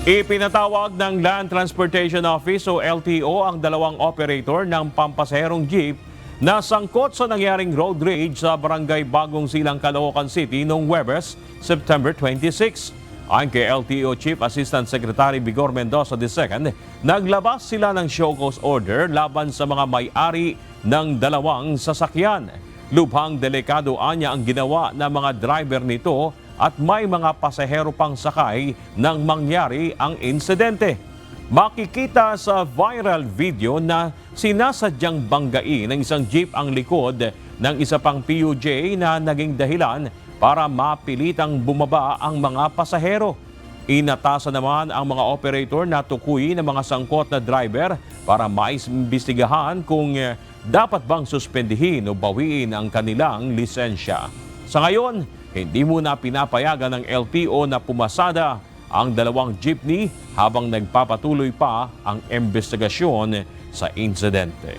Ipinatawag ng Land Transportation Office o LTO ang dalawang operator ng pampasaherong jeep na sangkot sa nangyaring road rage sa Barangay Bagong Silang, Caloocan City noong Huwebes, September 26. Ayon kay LTO Chief Assistant Secretary Vigor Mendoza II, naglabas sila ng show cause order laban sa mga may-ari ng dalawang sasakyan. Lubhang delikado anya ang ginawa ng mga driver nito at may mga pasahero pang sakay nang mangyari ang insidente. Makikita sa viral video na sinasadyang banggain ng isang jeep ang likod ng isa pang PUJ na naging dahilan para mapilitang bumaba ang mga pasahero. Inatasan naman ang mga operator na tukuyin ng mga sangkot na driver para maimbestigahan kung dapat bang suspendihin o bawiin ang kanilang lisensya. Sa ngayon, hindi muna pinapayagan ng LTO na pumasada ang dalawang jeepney habang nagpapatuloy pa ang investigasyon sa insidente.